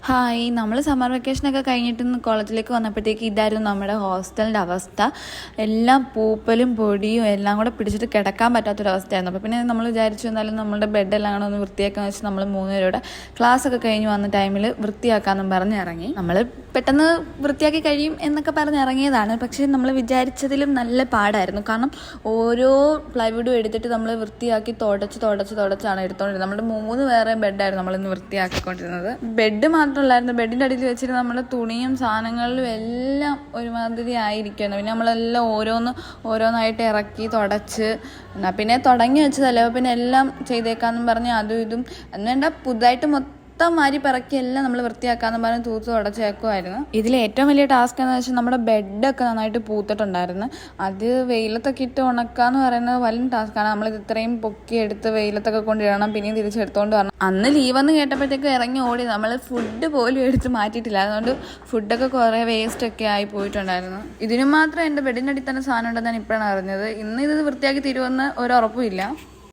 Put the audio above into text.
Hi, നമ്മൾ summer വെക്കേഷനൊക്കെ കഴിഞ്ഞിട്ട് കോളേജിലേക്ക് വന്നപ്പോഴത്തേക്ക് ഇതായിരുന്നു നമ്മുടെ ഹോസ്റ്റലിൻ്റെ അവസ്ഥ. എല്ലാം പൂപ്പലും പൊടിയും എല്ലാം കൂടെ പിടിച്ചിട്ട് കിടക്കാൻ പറ്റാത്തൊരവസ്ഥയായിരുന്നു. അപ്പോൾ പിന്നെ നമ്മൾ വിചാരിച്ചു എന്നാലും നമ്മുടെ ബെഡെല്ലാം കൂടെ ഒന്ന് വൃത്തിയാക്കാമെന്ന് വെച്ചാൽ നമ്മൾ 3 പേരുടെ ക്ലാസ്സൊക്കെ കഴിഞ്ഞ് വന്ന ടൈമിൽ വൃത്തിയാക്കാമെന്നും പറഞ്ഞ് ഇറങ്ങി. നമ്മൾ പെട്ടെന്ന് വൃത്തിയാക്കി കഴിയും എന്നൊക്കെ പറഞ്ഞ് ഇറങ്ങിയതാണ്. പക്ഷേ നമ്മൾ വിചാരിച്ചതിലും നല്ല പാടായിരുന്നു. കാരണം ഓരോ പ്ലൈവുഡും എടുത്തിട്ട് നമ്മൾ വൃത്തിയാക്കി തുടച്ചാണ് എടുത്തോണ്ടിരുന്നത്. നമ്മുടെ 3 വേറെ ബെഡായിരുന്നു നമ്മളിന്ന് വൃത്തിയാക്കിക്കൊണ്ടിരുന്നത്. ബെഡ് മാത്രമല്ലായിരുന്നു, ബെഡിൻ്റെ അടിയിൽ വെച്ചിട്ട് നമ്മുടെ തുണിയും സാധനങ്ങളിലും എല്ലാം ഒരുമാതിരി ആയിരിക്കുന്നു. പിന്നെ നമ്മളെല്ലാം ഓരോന്നായിട്ട് ഇറക്കി തുടച്ച് പിന്നെ തുടങ്ങി വെച്ചതല്ലേ, അപ്പോൾ പിന്നെ എല്ലാം ചെയ്തേക്കാമെന്നും പറഞ്ഞ് അതും ഇതും എന്നുവേണ്ട പുതുതായിട്ട് മൊത്തം മാരി പിറക്കി എല്ലാം നമ്മൾ വൃത്തിയാക്കാമെന്ന് പറഞ്ഞ് തൂത്ത് തുടച്ചേക്കുമായിരുന്നു. ഇതിൽ ഏറ്റവും വലിയ ടാസ്ക് എന്ന് വെച്ചാൽ നമ്മുടെ ബെഡൊക്കെ നന്നായിട്ട് പൂത്തിട്ടുണ്ടായിരുന്നു. അത് വെയിലത്തൊക്കെ ഇട്ട് ഉണക്കാന്ന് പറയുന്നത് വലിയ ടാസ്ക്കാണ്. നമ്മളിത് ഇത്രയും പൊക്കിയെടുത്ത് വെയിലത്തൊക്കെ കൊണ്ടിടണം, പിന്നെയും തിരിച്ചെടുത്തോണ്ട് വരണം. അന്ന് ലീവെന്ന് കേട്ടപ്പോഴത്തേക്ക് ഇറങ്ങി ഓടി. നമ്മൾ ഫുഡ് പോലും എടുത്ത് മാറ്റിയിട്ടില്ല, അതുകൊണ്ട് ഫുഡൊക്കെ കുറേ വേസ്റ്റൊക്കെ ആയി പോയിട്ടുണ്ടായിരുന്നു. ഇതിന് മാത്രം എൻ്റെ ബെഡിൻ്റെ അടിയിൽ തന്നെ സാധനം ഉണ്ടെന്നാണ് ഇപ്പോഴാണ് അറിഞ്ഞത്. ഇന്ന് ഇത് വൃത്തിയാക്കി തരുമെന്ന് ഒരു ഉറപ്പുമില്ല.